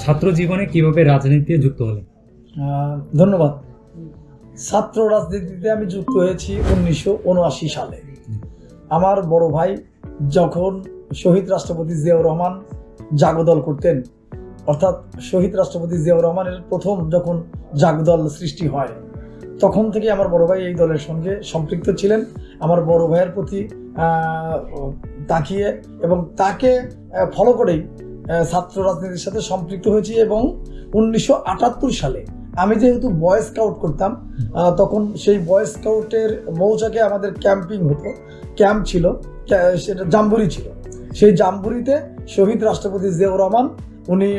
ছাত্র জীবনে কিভাবে রাজনীতিতে যুক্ত হলেন? ধন্যবাদ। ছাত্র রাজনীতিতে আমি যুক্ত হয়েছি 1979 সালে। আমার বড় ভাই যখন শহীদ রাষ্ট্রপতি জিয়াউর রহমান জাগদল করতেন, অর্থাৎ শহীদ রাষ্ট্রপতি জিয়াউর রহমানের প্রথম যখন জাগদল সৃষ্টি হয়, তখন থেকে আমার বড় ভাই এই দলের সঙ্গে সম্পৃক্ত ছিলেন। আমার বড় ভাইয়ের প্রতি তাকিয়ে এবং তাকে ফলো করেই ছাত্র রাজনীতির সাথে সম্পৃক্ত হয়েছি। এবং 1978 সালে আমি যেহেতু বয় স্কাউট করতাম, তখন সেই বয় স্কাউটের মৌচাকে আমাদের ক্যাম্পিং হতো, ক্যাম্প ছিল, সেটা জাম্বুরি ছিল। সেই জাম্বুরিতে শহীদ রাষ্ট্রপতি জিয়াউর রহমান উনি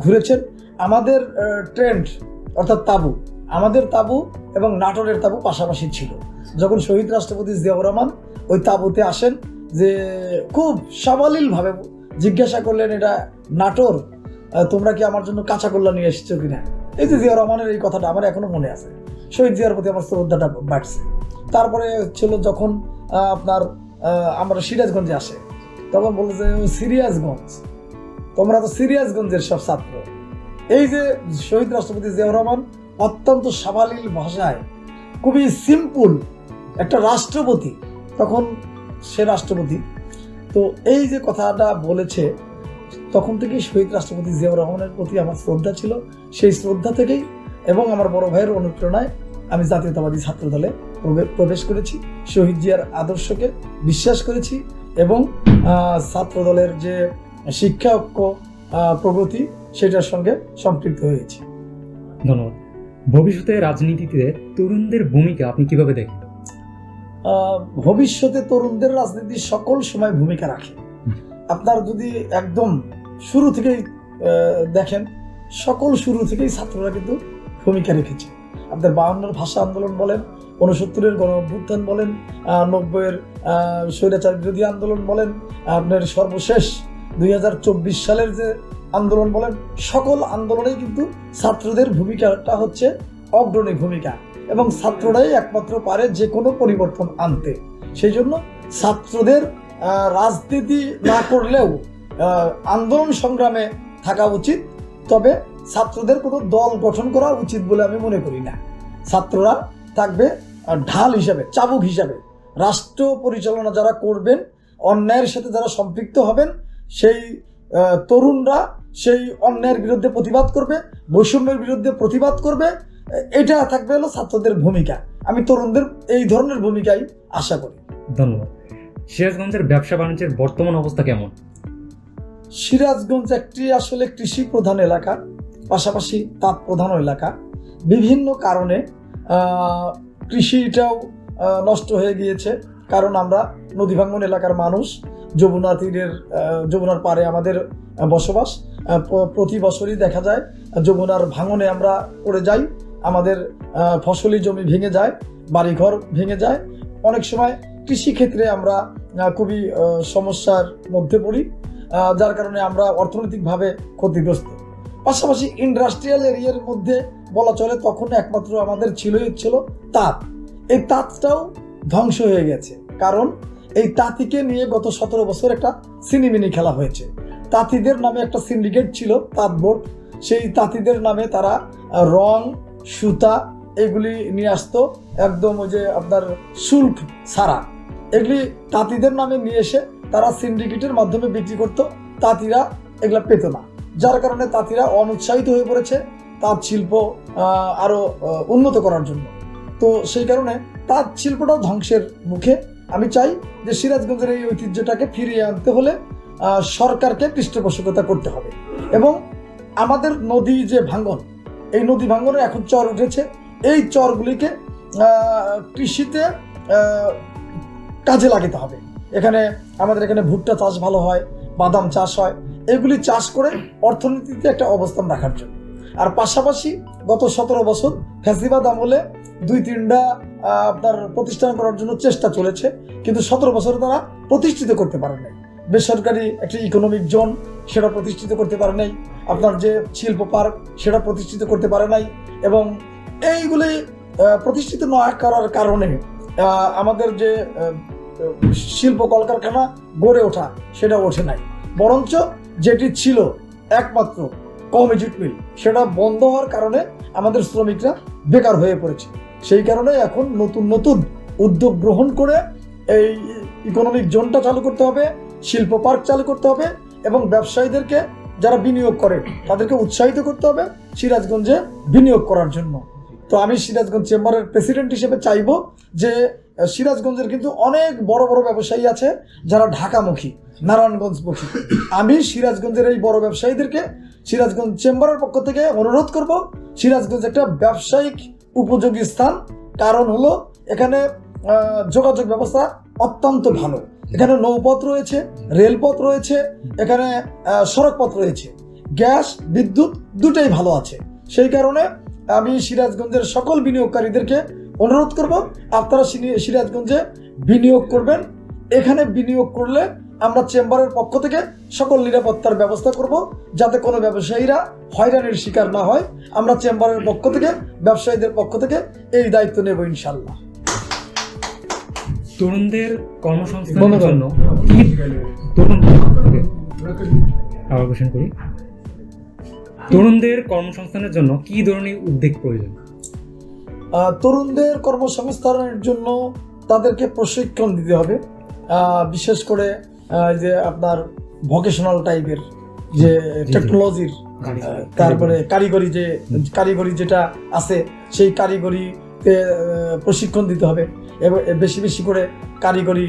ঘুরেছেন। আমাদের ট্রেন্ড অর্থাৎ তাঁবু, আমাদের তাঁবু এবং নাটোরের তাঁবু পাশাপাশি ছিল। যখন শহীদ রাষ্ট্রপতি জিয়াউর রহমান ওই তাঁবুতে আসেন, যে খুব সাবলীলভাবে জিজ্ঞাসা করলেন, এটা নাটোর, তোমরা কি আমার জন্য কাঁচাগোল্লা নিয়ে এসেছো কিনা? এই যে জিয়াউর রহমানের এই কথাটা আমার এখনো মনে আছে। শহীদ জিয়ার প্রতি আমার শ্রদ্ধাটা বাড়ছে। তারপরে ছিল যখন আমরা সিরাজগঞ্জে আসে, তখন বললো যে সিরিয়াসগঞ্জ, তোমরা তো সিরিয়াসগঞ্জের সব ছাত্র। এই যে শহীদ রাষ্ট্রপতি জিয়াউর রহমান অত্যন্ত সাবলীল ভাষায়, খুবই সিম্পল একটা রাষ্ট্রপতি, তখন সে রাষ্ট্রপতি, তো এই যে কথাটা বলেছে, তখন থেকেই শহীদ রাষ্ট্রপতি জিয়াউর রহমানের প্রতি আমার শ্রদ্ধা ছিল। সেই শ্রদ্ধা থেকেই এবং আমার বড় ভাইয়ের অনুপ্রেরণায় আমি জাতীয়তাবাদী ছাত্র দলে প্রবেশ করেছি, শহীদ জিয়ার আদর্শকে বিশ্বাস করেছি এবং ছাত্র দলের যে শিক্ষা ঐক্য প্রগতি সেটার সঙ্গে সম্পৃক্ত হয়েছি। ধন্যবাদ। ভবিষ্যতে রাজনীতিতে তরুণদের ভূমিকা আপনি কিভাবে দেখেন? ভবিষ্যতে তরুণদের রাজনীতি সকল সময় ভূমিকা রাখে। আপনার যদি একদম শুরু থেকেই দেখেন, সকল শুরু থেকেই ছাত্ররা কিন্তু ভূমিকা রেখেছে। আপনার 52-এর ভাষা আন্দোলন বলেন, 69-এর গণ অভ্যুত্থান বলেন, 90-এর স্বৈরাচার বিরোধী আন্দোলন বলেন, আপনার সর্বশেষ 2024 সালের যে আন্দোলন বলেন, সকল আন্দোলনেই কিন্তু ছাত্রদের ভূমিকাটা হচ্ছে অগ্রণী ভূমিকা এবং ছাত্ররাই একমাত্র পারে যে কোনো পরিবর্তন আনতে। সেই জন্য ছাত্রদের রাজনীতি না করলেও আন্দোলন সংগ্রামে থাকা উচিত, তবে ছাত্রদের কোনো দল গঠন করা উচিত বলে আমি মনে করি না। ছাত্ররা থাকবে ঢাল হিসাবে, চাবুক হিসাবে। রাষ্ট্র পরিচালনা যারা করবেন, অন্যায়ের সাথে যারা সম্পৃক্ত হবেন, সেই তরুণরা সেই অন্যায়ের বিরুদ্ধে প্রতিবাদ করবে, বৈষম্যের বিরুদ্ধে প্রতিবাদ করবে। এটা থাকবে হলো ছাত্রদের ভূমিকা। আমি তরুণদের এই ধরনের ভূমিকাই আশা করি। ধন্যবাদ। সিরাজগঞ্জের ব্যবসা বাণিজ্যের বর্তমান অবস্থা কেমন? সিরাজগঞ্জ একটি আসলে কৃষি প্রধান এলাকা, পাশাপাশি তাঁত প্রধান এলাকা। বিভিন্ন কারণে কৃষিটাও নষ্ট হয়ে গিয়েছে, কারণ আমরা নদী ভাঙ্গন এলাকার মানুষ। যমুনার পাড়ে আমাদের বসবাস। প্রতি বছরই দেখা যায় যমুনার ভাঙনে আমরা পড়ে যাই, আমাদের ফসলি জমি ভেঙে যায়, বাড়িঘর ভেঙে যায়। অনেক সময় কৃষিক্ষেত্রে আমরা খুবই সমস্যার মধ্যে পড়ি, যার কারণে আমরা অর্থনৈতিকভাবে ক্ষতিগ্রস্ত। পাশাপাশি ইন্ডাস্ট্রিয়াল এরিয়ার মধ্যে বলা চলে তখন একমাত্র আমাদের ছিল তাঁত। এই তাঁতটাও ধ্বংস হয়ে গেছে, কারণ এই তাঁতিকে নিয়ে গত 17 বছর একটা সিনেমিনি খেলা হয়েছে। তাঁতিদের নামে একটা সিন্ডিকেট ছিল, তাঁত বোর্ড। সেই তাঁতিদের নামে তারা রং, সুতা এগুলি নিয়ে আসতো, একদম ওই যে আপনার শুল্ক ছাড়া। এগুলি তাঁতিদের নামে নিয়ে এসে তারা সিন্ডিকেটের মাধ্যমে বিক্রি করতো, তাঁতিরা এগুলা পেত না। যার কারণে তাঁতিরা অনুৎসাহিত হয়ে পড়েছে তাঁত শিল্প আরো উন্নত করার জন্য। তো সেই কারণে তাঁত শিল্পটাও ধ্বংসের মুখে। আমি চাই যে সিরাজগঞ্জের এই ঐতিহ্যটাকে ফিরিয়ে আনতে হলে সরকারকে পৃষ্ঠপোষকতা করতে হবে। এবং আমাদের নদী যে ভাঙ্গন, এই নদী ভাঙ্গনে এখন চর উঠেছে, এই চরগুলিকে কৃষিতে কাজে লাগাতে হবে। আমাদের এখানে ভুট্টা চাষ ভালো হয়, বাদাম চাষ হয়, এগুলি চাষ করে অর্থনীতিতে একটা অবস্থান রাখার জন্য। আর পাশাপাশি গত 17 বছর ফ্যাসিবাদ আমলে 2-3টা আপনার প্রতিষ্ঠান করার জন্য চেষ্টা চলেছে, কিন্তু 17 বছরে তারা প্রতিষ্ঠিত করতে পারে নাই। বেসরকারি একটি ইকোনমিক জোন সেটা প্রতিষ্ঠিত করতে পারে নাই, আপনার যে শিল্প পার্ক সেটা প্রতিষ্ঠিত করতে পারে নাই। এবং এইগুলি প্রতিষ্ঠিত না করার কারণে আমাদের যে শিল্প কলকারখানা গড়ে ওঠা সেটা ওঠে নাই, বরঞ্চ যেটি ছিল একমাত্র কমিউনিটি মিল, সেটা বন্ধ হওয়ার কারণে আমাদের শ্রমিকরা বেকার হয়ে পড়েছে। সেই কারণে এখন নতুন নতুন উদ্যোগ গ্রহণ করে এই ইকোনমিক জোনটা চালু করতে হবে, শিল্প পার্ক চালু করতে হবে এবং ব্যবসায়ীদেরকে যারা বিনিয়োগ করে তাদেরকে উৎসাহিত করতে হবে সিরাজগঞ্জে বিনিয়োগ করার জন্য। তো আমি সিরাজগঞ্জ চেম্বারের প্রেসিডেন্ট হিসেবে চাইবো যে সিরাজগঞ্জের কিন্তু অনেক বড় বড় ব্যবসায়ী আছে যারা ঢাকামুখী, নারায়ণগঞ্জমুখী। আমি সিরাজগঞ্জের এই বড় ব্যবসায়ীদেরকে সিরাজগঞ্জ চেম্বারের পক্ষ থেকে অনুরোধ করব, সিরাজগঞ্জ একটা ব্যবসায়িক উপযোগী স্থান। কারণ হলো এখানে যোগাযোগ ব্যবস্থা অত্যন্ত ভালো, এখানে নৌপথ রয়েছে, রেলপথ রয়েছে, এখানে সড়কপথ রয়েছে, গ্যাস বিদ্যুৎ দুটাই ভালো আছে। সেই কারণে আমি সিরাজগঞ্জের সকল বিনিয়োগকারীদেরকে অনুরোধ করব আপনারা সিরাজগঞ্জে বিনিয়োগ করবেন। এখানে বিনিয়োগ করলে আমরা চেম্বারের পক্ষ থেকে সকল নিরাপত্তার ব্যবস্থা করব যাতে কোনো ব্যবসায়ীরা হয়রানির শিকার না হয়। আমরা চেম্বারের পক্ষ থেকে ব্যবসায়ীদের পক্ষ থেকে এই দায়িত্ব নেব ইনশাল্লাহ। তরুণদের কর্মসংস্থানের জন্য কি আবার কোশ্চেন করি, তরুণদের কর্মসংস্থানের জন্য কি ধরনের উদ্যোগ প্রয়োজন? তরুণদের কর্মসংস্থানের জন্য তাদেরকে প্রশিক্ষণ দিতে হবে, বিশেষ করে যে আপনার ভোকেশনাল টাইপের যে টেকনোলজির, তারপরে কারিগরি যেটা আছে সেই কারিগরিতে প্রশিক্ষণ দিতে হবে এবং বেশি বেশি করে কারিগরি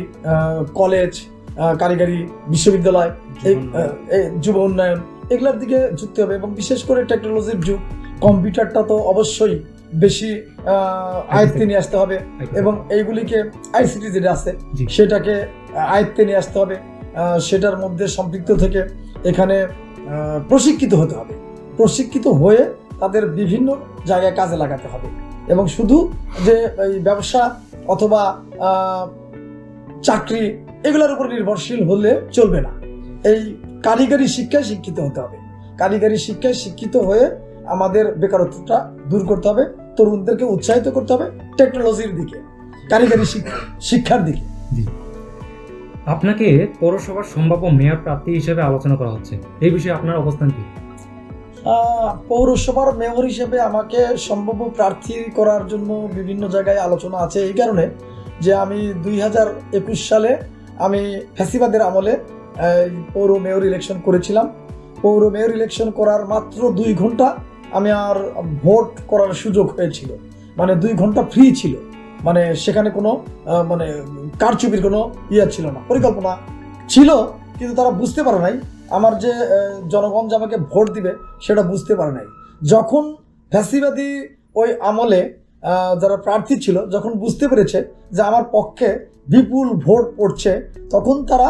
কলেজ, কারিগরি বিশ্ববিদ্যালয়, যুব উন্নয়ন এগুলোর দিকে ঝুঁকতে হবে। এবং বিশেষ করে টেকনোলজির যুগ, কম্পিউটারটা তো অবশ্যই বেশি আয়ত্তে নিয়ে আসতে হবে এবং এইগুলিকে আইসিটি যেটা আছে সেটাকে আয়ত্তে নিয়ে আসতে হবে, সেটার মধ্যে সম্পৃক্ত থেকে এখানে প্রশিক্ষিত হতে হবে। প্রশিক্ষিত হয়ে তাদের বিভিন্ন জায়গায় কাজে লাগাতে হবে এবং শুধু যে এই ব্যবসা অথবা চাকরি এগুলোর উপর নির্ভরশীল হলে চলবে না। এই কারিগরি শিক্ষায় শিক্ষিত হতে হবে। কারিগরি শিক্ষায় শিক্ষিত হয়ে আমাদের বেকারত্বটা দূর করতে হবে, তরুণদেরকে উৎসাহিত করতে হবে টেকনোলজির দিকে, কারিগরি শিক্ষার দিকে। আপনাকে পৌরসভার সম্ভাব্য মেয়র প্রার্থী হিসেবে আলোচনা করা হচ্ছে, এই বিষয়ে আপনার অবস্থান কি? পৌরসভার মেয়র হিসেবে আমাকে সম্ভাব্য প্রার্থী করার জন্য বিভিন্ন জায়গায় আলোচনা আছে, এই কারণে যে আমি 2021 সালে আমি ফ্যাসিবাদের আমলে পৌর মেয়র ইলেকশন করেছিলাম। পৌর মেয়র ইলেকশন করার মাত্র 2 ঘন্টা আমি আর ভোট করার সুযোগ হয়েছিল, মানে 2 ঘন্টা ফ্রি ছিল, মানে সেখানে কোনো মানে কারচুপির কোনো ছিল না, পরিকল্পনা ছিল কিন্তু তারা বুঝতে পারে নাই আমার যে জনগণ যে আমাকে ভোট দিবে সেটা বুঝতে পারে নাই। যখন ফ্যাসিবাদী ওই আমলে যারা প্রার্থী ছিল যখন বুঝতে পেরেছে যে আমার পক্ষে বিপুল ভোট পড়ছে, তখন তারা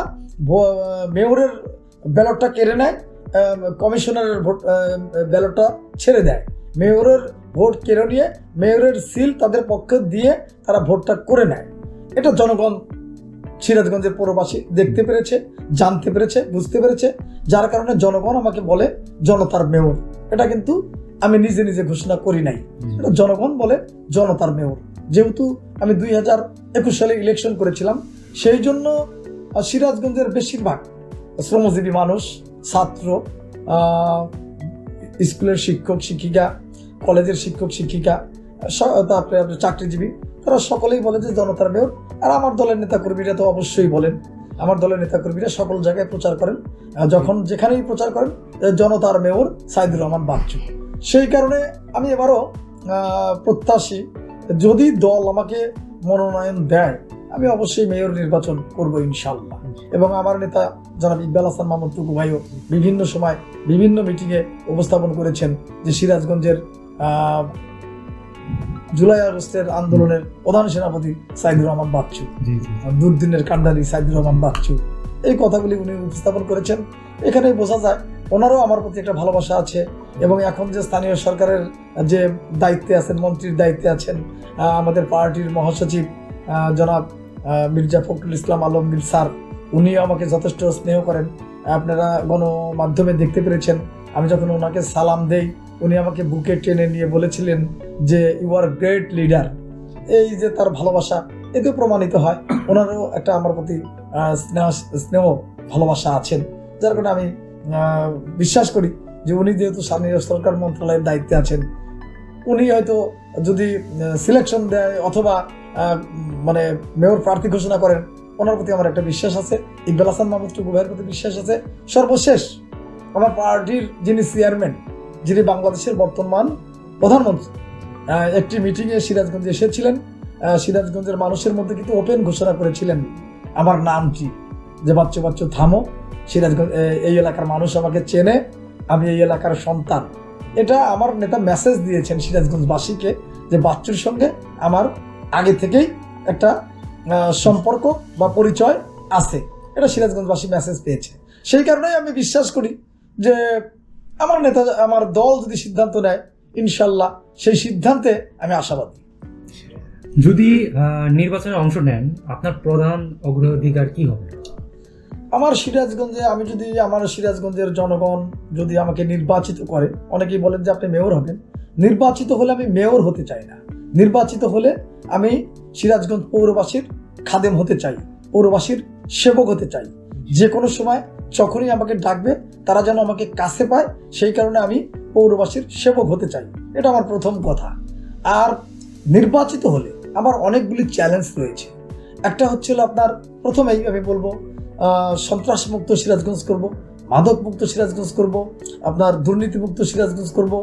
মেয়রের ব্যালটটা কেড়ে নেয়, কমিশনারের ভোট ব্যালটটা ছেড়ে দেয়, মেয়রের ভোট কেড়ে নিয়ে মেয়রের সিল তাদের পক্ষে দিয়ে তারা ভোটটা করে নেয়। এটা জনগণ সিরাজগঞ্জের পৌরবাসী দেখতে পেরেছে, জানতে পেরেছে, বুঝতে পেরেছে, যার কারণে জনগণ আমাকে বলে জনতার মেয়র। এটা কিন্তু আমি নিজে নিজে ঘোষণা করি নাই, এটা জনগণ বলে জনতার মেয়র। যেহেতু আমি 2021 সালে ইলেকশন করেছিলাম, সেই জন্য সিরাজগঞ্জের বেশিরভাগ শ্রমজীবী মানুষ, ছাত্র, স্কুলের শিক্ষক শিক্ষিকা, কলেজের শিক্ষক শিক্ষিকা, তারপরে চাকরিজীবী, তারা সকলেই বলে যে জনতার মেয়র। আর আমার দলের নেতাকর্মীরা তো অবশ্যই বলেন, আমার দলের নেতাকর্মীরা সকল জায়গায় প্রচার করেন, যখন যেখানেই প্রচার করেন জনতার মেয়র সাইদুর রহমান বাচ্চু। সেই কারণে আমি এবারও প্রত্যাশী, যদি দল আমাকে মনোনয়ন দেয় আমি অবশ্যই মেয়র নির্বাচন করব ইনশাল্লাহ। এবং আমার নেতা জনাব ইকবাল হাসান মাহমুদ টুকু ভাইও বিভিন্ন সময় বিভিন্ন মিটিংয়ে উপস্থাপন করেছেন যে সিরাজগঞ্জের জুলাই আগস্টের আন্দোলনের প্রধান সেনাপতি সাইদুর রহমান বাচ্চু, দুর্দিনের কান্ডারি সাইদুর রহমান বাচ্চু, এই কথাগুলি উনি উপস্থাপন করেছেন। এখানেই বোঝা যায় ওনারও আমার প্রতি একটা ভালোবাসা আছে। এবং এখন যে স্থানীয় সরকারের যে দায়িত্বে আছেন, মন্ত্রীর দায়িত্বে আছেন আমাদের পার্টির মহাসচিব জনাব মির্জা ফখরুল ইসলাম আলমগীর স্যার, উনিও আমাকে যথেষ্ট স্নেহ করেন। আপনারা গণমাধ্যমে দেখতে পেরেছেন, আমি যখন ওনাকে সালাম দেই উনি আমাকে বুকে টেনে নিয়ে বলেছিলেন যে ইউ আর গ্রেট লিডার। এই যে তার ভালোবাসা, এতে প্রমাণিত হয় ওনারও একটা আমার প্রতি স্নেহ ভালোবাসা আছেন, যার কারণে আমি বিশ্বাস করি যে উনি যেহেতু স্থানীয় সরকার মন্ত্রণালয়ের দায়িত্বে আছেন, উনি হয়তো যদি সিলেকশন দেয় অথবা মানে মেয়র প্রার্থী ঘোষণা করেন, ওনার প্রতি আমার একটা বিশ্বাস আছে, ইকবাল হাসান মাহমুদ টুকু ভাইয়ের প্রতি বিশ্বাস আছে। সর্বশেষ আমার পার্টির যিনি চেয়ারম্যান, যিনি বাংলাদেশের বর্তমান প্রধানমন্ত্রী, একটি মিটিংয়ে সিরাজগঞ্জে এসেছিলেন। সিরাজগঞ্জের মানুষের মধ্যে কিন্তু ওপেন ঘোষণা করেছিলেন আমার নামটি, যে বাচ্চু বাচ্চু থামো, সিরাজগঞ্জ এই এলাকার মানুষ আমাকে চেনে, আমি এই এলাকার সন্তান। এটা আমার নেতা মেসেজ দিয়েছেন সিরাজগঞ্জবাসীকে যে বাচ্চুর সঙ্গে আমার আগে থেকেই একটা সম্পর্ক বা পরিচয় আছে। এটা সিরাজগঞ্জবাসী মেসেজ পেয়েছে। সেই কারণেই আমি বিশ্বাস করি যে আমার নেতা, আমার দল যদি সিদ্ধান্ত নেয়, ইনশাল্লাহ সেই সিদ্ধান্তে আমি আশাবাদী। যদি নির্বাচনে অংশ নেন, আপনার প্রধান অগ্রাধিকার কি হবে? আমার সিরাজগঞ্জে, আমি যদি আমার সিরাজগঞ্জের জনগণ যদি আমাকে নির্বাচিত করে, অনেকেই বলেন যে আপনি মেয়র হবেন। নির্বাচিত হলে আমি মেয়র হতে চাই না, নির্বাচিত হলে আমি সিরাজগঞ্জ পৌরবাসীর খাদেম হতে চাই, পৌরবাসীর সেবক হতে চাই। যে কোনো সময় যখনই আমাকে ডাকবে তারা যেন আমাকে কাছে পায়, সেই কারণে আমি পৌরবাসীর সেবক হতে চাই। এটা আমার প্রথম কথা। আর নির্বাচিত হলে আমার অনেকগুলি চ্যালেঞ্জ রয়েছে। একটা হচ্ছিল আপনার, প্রথমেই আমি বলবো সন্ত্রাসমুক্ত সিরাজগঞ্জ করব, মাদকমুক্ত সিরাজগঞ্জ করব, আপনার দুর্নীতিমুক্ত সিরাজগঞ্জ করব,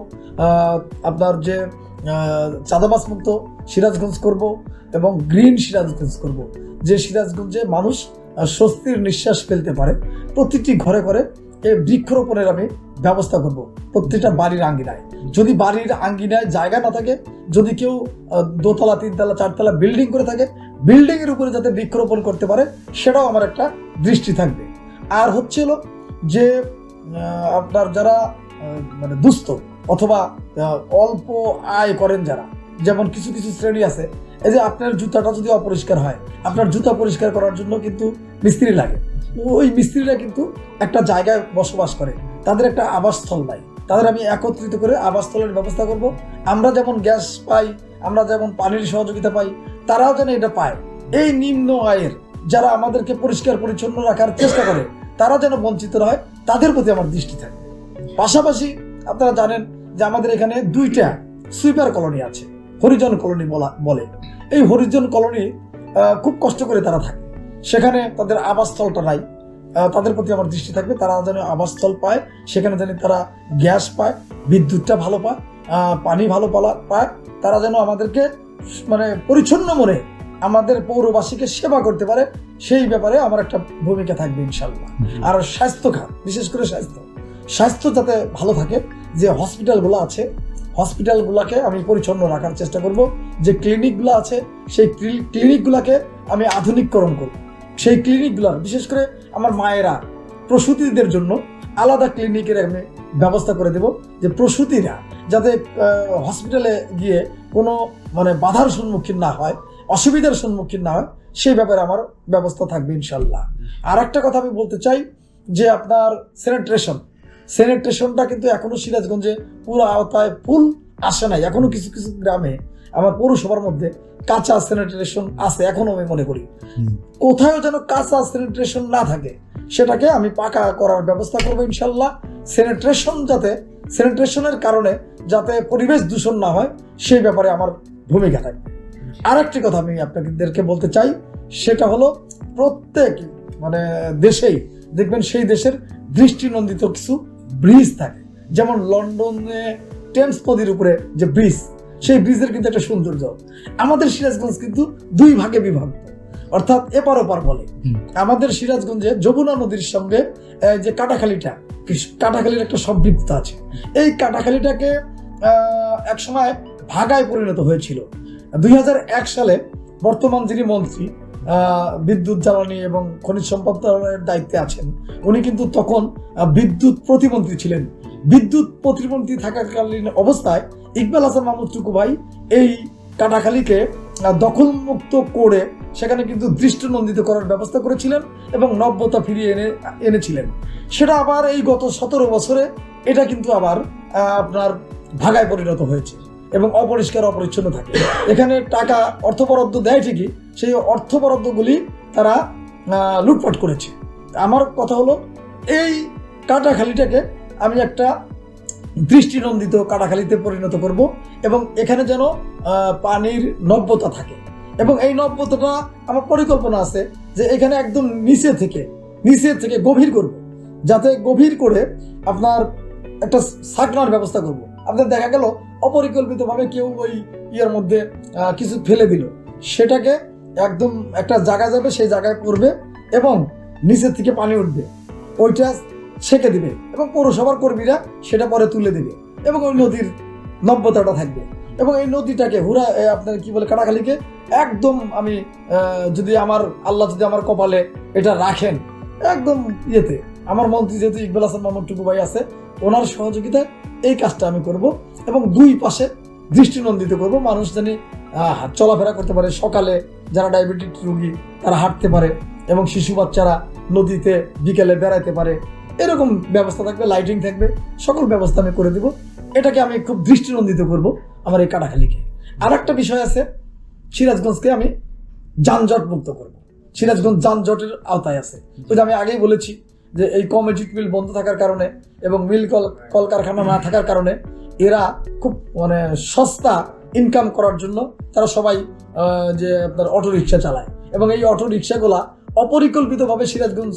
আপনার যে চাঁদাবাজ মুক্ত সিরাজগঞ্জ করব এবং গ্রিন সিরাজগঞ্জ করব, যে সিরাজগঞ্জে মানুষ স্বস্তির নিঃশ্বাস ফেলতে পারে। প্রতিটি ঘরে ঘরে এই বৃক্ষরোপণের আমি ব্যবস্থা করব, প্রত্যেকটা বাড়ির আঙ্গিনায়। যদি বাড়ির আঙ্গিনায় জায়গা না থাকে, যদি কেউ দোতলা, তিনতলা, চারতলা বিল্ডিং করে থাকে, বিল্ডিংয়ের উপরে যাতে বৃক্ষরোপণ করতে পারে, সেটাও আমার একটা দৃষ্টি থাকবে। আর হচ্ছিল যে আপনার যারা মানে দুস্থ অথবা অল্প আয় করেন যারা, যেমন কিছু কিছু শ্রেণী আছে, এই যে আপনার জুতাটা যদি অপরিষ্কার হয়, আপনার জুতা পরিষ্কার করার জন্য কিন্তু মিস্ত্রি লাগে। ওই মিস্ত্রিরা কিন্তু একটা জায়গায় বসবাস করে, তাদের একটা আবাসস্থল নাই। তাদের আমি একত্রিত করে আবাসস্থলের ব্যবস্থা করব। আমরা যেমন গ্যাস পাই, আমরা যেমন পানির সহযোগিতা পাই, তারাও যেন এটা পায়। এই নিম্ন আয়ের যারা আমাদেরকে পরিষ্কার পরিচ্ছন্ন রাখার চেষ্টা করে, তারা যেন বঞ্চিত হয়, তাদের প্রতি আমার দৃষ্টি থাকে। পাশাপাশি আপনারা জানেন যে আমাদের এখানে 2টা সুইপার কলোনি আছে, হরিজন কলোনি বলে। এই হরিজন কলোনি খুব কষ্ট করে তারা থাকে, সেখানে তাদের আবাসস্থলটা নাই। তাদের প্রতি আমার দৃষ্টি থাকবে, তারা যেন আবাসস্থল পায়, সেখানে যেন তারা গ্যাস পায়, বিদ্যুৎটা ভালো পায়, পানি ভালো পায়। তারা যেন আমাদেরকে মানে পরিচ্ছন্ন মনে আমাদের পৌরবাসীকে সেবা করতে পারে, সেই ব্যাপারে আমার একটা ভূমিকা থাকবে ইনশাল্লাহ। আর স্বাস্থ্য খাত, বিশেষ করে স্বাস্থ্য যাতে ভালো থাকে, যে হসপিটালগুলো আছে, হসপিটালগুলোকে আমি পরিচ্ছন্ন রাখার চেষ্টা করব। যে ক্লিনিকগুলো আছে, সেই ক্লিনিকগুলোকে আমি আধুনিকরণ করব। সেই ক্লিনিকগুলোর, বিশেষ করে আমার মায়েরা প্রসূতিদের জন্য আলাদা ক্লিনিকের আমি ব্যবস্থা করে দেব, যে প্রসূতিরা যাতে হসপিটালে গিয়ে কোনো মানে বাধার সম্মুখীন না হয়, অসুবিধার সম্মুখীন না হয়, সেই ব্যাপারে আমার ব্যবস্থা থাকবে ইনশাল্লাহ। আর একটা কথা আমি বলতে চাই যে আপনার স্যানিটেশনটা কিন্তু এখনো সিরাজগঞ্জে পুরো আওতায় ফুল আসে নাই। এখনো কিছু কিছু গ্রামে আমার পৌরসভার মধ্যে কাঁচা স্যানিটেশন আছে, এখনো আমি মনে করি। কোথাও যেন কাঁচা স্যানিটেশন না থাকে, সেটাকে আমি পাকা করার ব্যবস্থা করবো ইনশাল্লাহ। স্যানিটেশনের কারণে যাতে পরিবেশ দূষণ না হয়, সেই ব্যাপারে আমার ভূমিকা থাকবে। আর একটি কথা আমি আপনাদেরকে বলতে চাই, সেটা হলো প্রত্যেক মানে দেশেই দেখবেন সেই দেশের দৃষ্টিনন্দিত কিছু ব্রিজ থাকে। যেমন লন্ডনে টেমস নদীর উপরে যে ব্রিজ, সেই ব্রিজের কিন্তু একটা সৌন্দর্য। আমাদের সিরাজগঞ্জ কিন্তু 2 ভাগে বিভক্ত, অর্থাৎ এপার ওপার বলে। আমাদের সিরাজগঞ্জে যমুনা নদীর সঙ্গে যে কাটাখালীর একটা সম্পৃক্ততা আছে। এই কাটাখালীটাকে একসময় ভাগায় পরিণত হয়েছিল। 2001 সালে বর্তমান যিনি মন্ত্রী বিদ্যুৎ, জ্বালানি এবং খনিজ সম্পদ দায়িত্বে আছেন, উনি কিন্তু তখন বিদ্যুৎ প্রতিমন্ত্রী ছিলেন। বিদ্যুৎ প্রতিমন্ত্রী থাকাকালীন অবস্থায় ইকবাল হাসান মাহমুদ টুকু ভাই এই কাটাখালীকে দখলমুক্ত করে সেখানে কিন্তু দৃষ্টিনন্দিত করার ব্যবস্থা করেছিলেন এবং নব্যতা ফিরিয়ে এনেছিলেন। সেটা আবার এই গত 17 বছরে এটা কিন্তু আবার আপনার ভাগায় পরিণত হয়েছে এবং অপরিচ্ছন্ন থাকে। এখানে টাকা অর্থ বরাদ্দ দেয় ঠিকই, সেই অর্থ বরাদ্দগুলি তারা লুটপাট করেছে। আমার কথা হলো এই কাটাখালীটাকে আমি একটা দৃষ্টিনন্দিত কাটাখালীতে পরিণত করব এবং এখানে যেন পানির নব্যতা থাকে। এবং এই নব্যতাটা আমার পরিকল্পনা আছে যে এখানে একদম নিচে থেকে গভীর করব, যাতে গভীর করে আপনার একটা ছাকনার ব্যবস্থা করব। আপনার দেখা গেল অপরিকল্পিতভাবে কেউ ওই ইয়ের মধ্যে কিছু ফেলে দিল, সেটাকে একদম একটা জায়গা যাবে, সেই জায়গায় পড়বে এবং নিচের থেকে পানি উঠবে, ওইটা ছেঁকে দিবে এবং পৌরসভার কর্মীরা সেটা পরে তুলে দিবে এবং ওই নদীর নব্যতাটা থাকবে। এবং এই নদীটাকে আপনার কি বলে কাটাখালীকে একদম আমি যদি আল্লাহ যদি আমার কপালে এটা রাখেন, একদম ইয়েতে আমার মন্ত্রী যেহেতু ইকবাল হাসান মাহমুদ টুকু ভাই আছে, ওনার সহযোগিতায় এই কাজটা আমি করব এবং দুই পাশে দৃষ্টিনন্দিত করব, মানুষ জানি চলাফেরা করতে পারে। সকালে যারা ডায়াবেটিস রোগী তারা হাঁটতে পারে এবং শিশু বাচ্চারা নদীতে বিকেলে বেড়াইতে পারে, এরকম ব্যবস্থা থাকবে, লাইটিং থাকবে, সকল ব্যবস্থা আমি করে দিব। এটাকে আমি খুব দৃষ্টিনন্দিত করব আমার এই কাটাখালীকে। আর একটা বিষয় আছে, সিরাজগঞ্জকে আমি যানজট মুক্ত করব। সিরাজগঞ্জ যানজটের আওতায় আছে, ওই যে আমি আগেই বলেছি যে এই কমিউনিটি মিল বন্ধ থাকার কারণে এবং মিল কলকারখানা না থাকার কারণে এরা খুব মানে সস্তা ইনকাম করার জন্য তারা সবাই যে আপনার অটো রিক্সা চালায় এবং এই অটো রিক্সাগুলা অপরিকল্পিতভাবে সিরাজগঞ্জ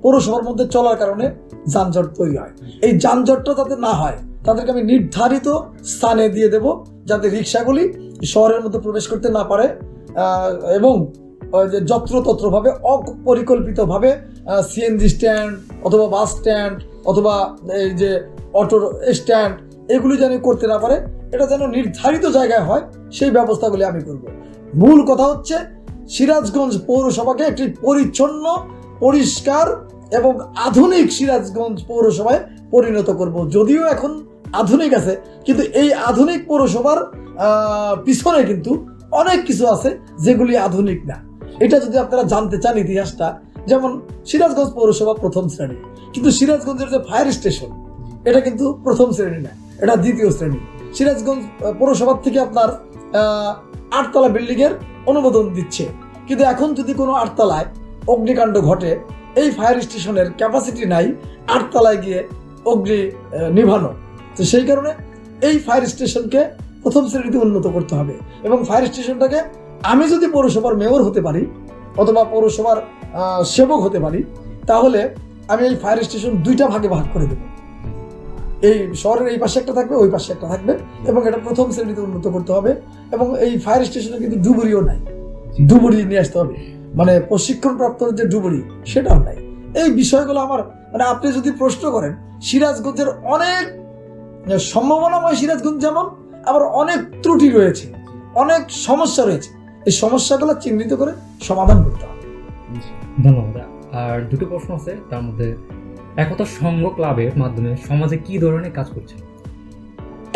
পৌরসভার মধ্যে চলার কারণে যানজট তৈরি হয়। এই যানজটটা যাতে না হয় তাদেরকে আমি নির্ধারিত স্থানে দিয়ে দেব, যাতে রিক্সাগুলি শহরের মধ্যে প্রবেশ করতে না পারে এবং যে যত্রতত্রভাবে অপরিকল্পিতভাবে সিএনজি স্ট্যান্ড অথবা বাস স্ট্যান্ড অথবা এই যে অটোর স্ট্যান্ড এগুলি যেন করতে না পারে, এটা যেন নির্ধারিত জায়গায় হয়, সেই ব্যবস্থাগুলি আমি করব। মূল কথা হচ্ছে সিরাজগঞ্জ পৌরসভাকে একটি পরিচ্ছন্ন, পরিষ্কার এবং আধুনিক সিরাজগঞ্জ পৌরসভায় পরিণত করব। যদিও এখন আধুনিক আছে, কিন্তু এই আধুনিক পৌরসভার পিছনে কিন্তু অনেক কিছু আছে যেগুলি আধুনিক না। এটা যদি আপনারা জানতে চান ইতিহাসটা, যেমন সিরাজগঞ্জ পৌরসভা প্রথম শ্রেণী, কিন্তু সিরাজগঞ্জের যে ফায়ার স্টেশন এটা কিন্তু প্রথম শ্রেণী না, এটা দ্বিতীয় শ্রেণী। সিরাজগঞ্জ পৌরসভার থেকে আপনার 8 তলা বিল্ডিং এর অনুমোদন দিচ্ছে, কিন্তু এখন যদি কোনো 8 তলায় অগ্নিকাণ্ড ঘটে, এই ফায়ার স্টেশনের ক্যাপাসিটি নাই 8 তলায় গিয়ে অগ্নি নিভানো। তো সেই কারণে এই ফায়ার স্টেশনকে প্রথম শ্রেণীতে উন্নত করতে হবে এবং ফায়ার স্টেশনটাকে আমি যদি পৌরসভার মেয়র হতে পারি অথবা পৌরসভার সেবক হতে পারি, তাহলে আমি এই ফায়ার স্টেশন 2টা ভাগে ভাগ করে দেবো। এই শহরের এই পাশে একটা থাকবে, ওই পাশে একটা থাকবে এবং এটা প্রথম শ্রেণীতে উন্নত করতে হবে। এবং এই ফায়ার স্টেশনে কিন্তু ডুবুরিও নাই, ডুবুরি নিয়ে আসতে হবে, মানে প্রশিক্ষণপ্রাপ্ত যে ডুবুরি সেটাও নাই। এই বিষয়গুলো আমার মানে আপনি যদি প্রশ্ন করেন, সিরাজগঞ্জের অনেক সম্ভাবনাময় সিরাজগঞ্জ, যেমন আবার অনেক ত্রুটি রয়েছে, অনেক সমস্যা রয়েছে, এই সমস্যাগুলো চিহ্নিত করে সমাধান করতে হবে। ধন্যবাদ। আর দুটো প্রশ্ন আছে, তার মধ্যে একতা সংঘ ক্লাবের মাধ্যমে সমাজে কি ধরনের কাজ করছে?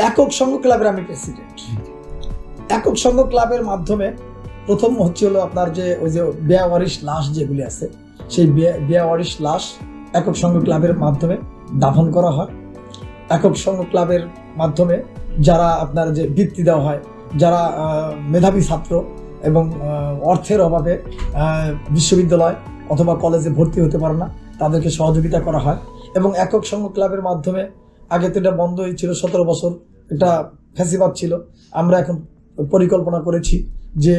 একক সংঘ ক্লাবের আমি প্রেসিডেন্ট। একক সংঘ ক্লাবের মাধ্যমে প্রথম হলো আপনার যে ওই যে বেওয়ারিশ লাশ যেগুলি আছে, সেই বেওয়ারিশ লাশ একক সংঘ ক্লাবের মাধ্যমে দাফন করা হয়। একক সংঘ ক্লাবের মাধ্যমে যারা আপনার যে বৃত্তি দেওয়া হয়, যারা মেধাবী ছাত্র এবং অর্থের অভাবে বিশ্ববিদ্যালয় অথবা কলেজে ভর্তি হতে পারে না, তাদেরকে সহযোগিতা করা হয়। এবং একক সংঘ ক্লাবের মাধ্যমে আগে তো এটা বন্ধ হয়েছিল, 17 বছর এটা ফ্যাসিবাদ ছিল। আমরা এখন পরিকল্পনা করেছি যে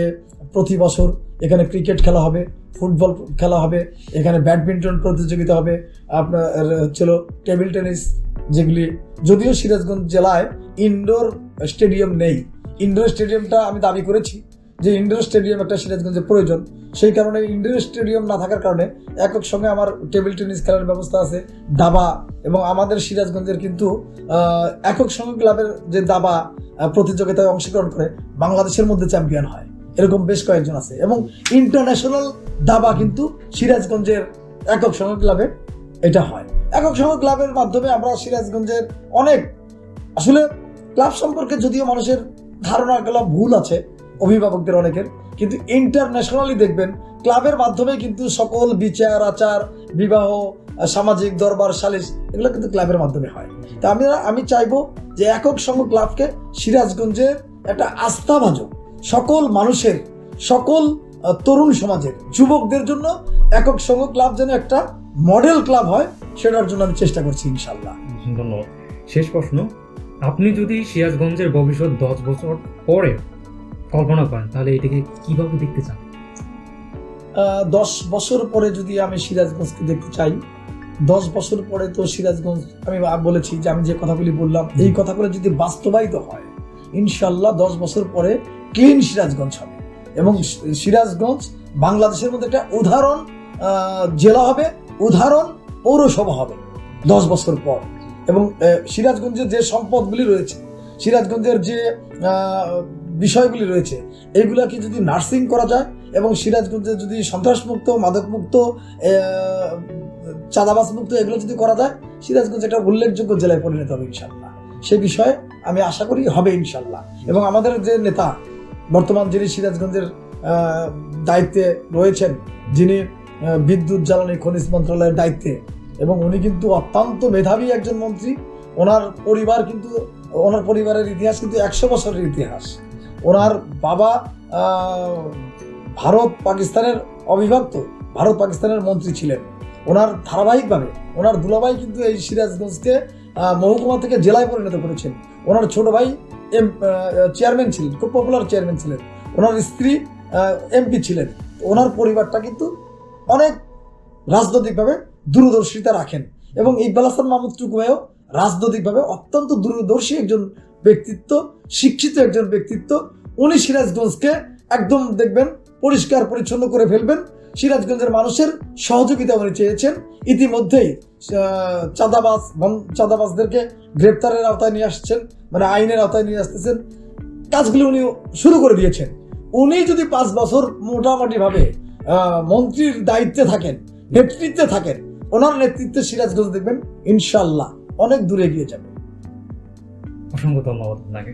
প্রতি বছর এখানে ক্রিকেট খেলা হবে, ফুটবল খেলা হবে, এখানে ব্যাডমিন্টন প্রতিযোগিতা হবে, আপনার হচ্ছিল টেবিল টেনিস, যেগুলি যদিও সিরাজগঞ্জ জেলায় ইনডোর স্টেডিয়াম নেই। ইনডোর স্টেডিয়ামটা আমি দাবি করেছি যে ইনডোর স্টেডিয়াম একটা সিরাজগঞ্জের প্রয়োজন, সেই কারণে ইনডোর স্টেডিয়াম না থাকার কারণে একক সঙ্গে আমার টেবিল টেনিস খেলার ব্যবস্থা আছে, দাবা। এবং আমাদের সিরাজগঞ্জের কিন্তু একক সংঘ ক্লাবের যে দাবা প্রতিযোগিতায় অংশগ্রহণ করে বাংলাদেশের মধ্যে চ্যাম্পিয়ন হয়, এরকম বেশ কয়েকজন আছে। এবং ইন্টারন্যাশনাল দাবা কিন্তু সিরাজগঞ্জের একক সংঘ ক্লাবে এটা হয়। একক সংঘ ক্লাবের মাধ্যমে আমরা সিরাজগঞ্জের অনেক, আসলে ক্লাব সম্পর্কে যদিও মানুষের ধারণাগুলো ভুল আছে অভিভাবকদের অনেকের, কিন্তু ইন্টারন্যাশনালি দেখবেন ক্লাবের মাধ্যমে কিন্তু সকল বিচার আচার, বিবাহ, সামাজিক দরবার, সালিশ এগুলো কিন্তু ক্লাবের মাধ্যমে হয়। তা আমি চাইবো যে একক সংঘ ক্লাবকে সিরাজগঞ্জের একটা আস্থাভাজন সকল মানুষের, সকল তরুণ সমাজের, যুবকদের জন্য একক সংঘ ক্লাব যেন একটা মডেল ক্লাব হয়, সেটার জন্য আমি চেষ্টা করছি ইনশাল্লাহ। ধন্যবাদ। শেষ প্রশ্ন, আপনি যদি সিরাজগঞ্জের ভবিষ্যৎ 10 বছর পরে কল্পনা করেন তাহলে এটাকে কিভাবে দেখতে চান? 10 বছর পরে যদি আমি সিরাজগঞ্জকে দেখতে চাই, 10 বছর পরে তো সিরাজগঞ্জ, আমি বলেছি যে আমি যে কথাগুলি বললাম এই কথাগুলো যদি বাস্তবায়িত হয়, ইনশাল্লাহ 10 বছর পরে ক্লিন সিরাজগঞ্জ হবে এবং সিরাজগঞ্জ বাংলাদেশের মধ্যে একটা উদাহরণ জেলা হবে, উদাহরণ পৌরসভা হবে 10 বছর পর। এবং সিরাজগঞ্জের যে সম্পদগুলি রয়েছে, সিরাজগঞ্জের যে বিষয়গুলি রয়েছে, এইগুলাকে যদি নার্সিং করা যায় এবং সিরাজগঞ্জে যদি সন্ত্রাসমুক্ত, মাদকমুক্ত, চাঁদাবাজ মুক্ত এগুলো যদি করা যায়, সিরাজগঞ্জ একটা উল্লেখযোগ্য জেলায় পরিণত হবে ইনশাল্লাহ। সে বিষয়ে আমি আশা করি হবে ইনশাল্লাহ। এবং আমাদের যে নেতা বর্তমান যিনি সিরাজগঞ্জের দায়িত্বে রয়েছেন, যিনি বিদ্যুৎ জ্বালানি খনিজ মন্ত্রণালয়ের দায়িত্বে, এবং উনি কিন্তু অত্যন্ত মেধাবী একজন মন্ত্রী। ওনার পরিবারের ইতিহাস কিন্তু 100 বছরের ইতিহাস। ওনার বাবা ভারত পাকিস্তানের অবিভক্ত ভারত পাকিস্তানের মন্ত্রী ছিলেন। ওনার ধারাবাহিকভাবে ওনার দুলাভাই কিন্তু এই সিরাজগঞ্জকে মহকুমা থেকে জেলায় পরিণত করেছেন। ওনার ছোট ভাই চেয়ারম্যান ছিলেন, খুব পপুলার চেয়ারম্যান ছিলেন। ওনার স্ত্রী এমপি ছিলেন। ওনার পরিবারটা কিন্তু অনেক রাজনৈতিকভাবে দূরদর্শিতা রাখেন এবং ইকবাল হাসান মাহমুদ টুকু ভাইও রাজনৈতিকভাবে অত্যন্ত দূরদর্শী একজন ব্যক্তিত্ব, শিক্ষিত একজন ব্যক্তিত্ব। উনি সিরাজগঞ্জকে একদম দেখবেন পরিষ্কার পরিচ্ছন্ন করে ফেলবেন। সিরাজগঞ্জের মানুষের সহযোগিতা উনি চেয়েছেন। ইতিমধ্যেই চাঁদাবাজদেরকে গ্রেপ্তারের আওতায় নিয়ে আসছেন, মানে আইনের আওতায় নিয়ে আসতেছেন। কাজগুলি উনি শুরু করে দিয়েছেন। উনি যদি 5 বছর মোটামুটিভাবে মন্ত্রীর দায়িত্বে থাকেন, নেতৃত্বে থাকেন, ওনার নেতৃত্বে সিরাজগঞ্জ দেখবেন ইনশাল্লাহ অনেক দূরে এগিয়ে যাবে। অসংখ্য ধন্যবাদ আপনাকে।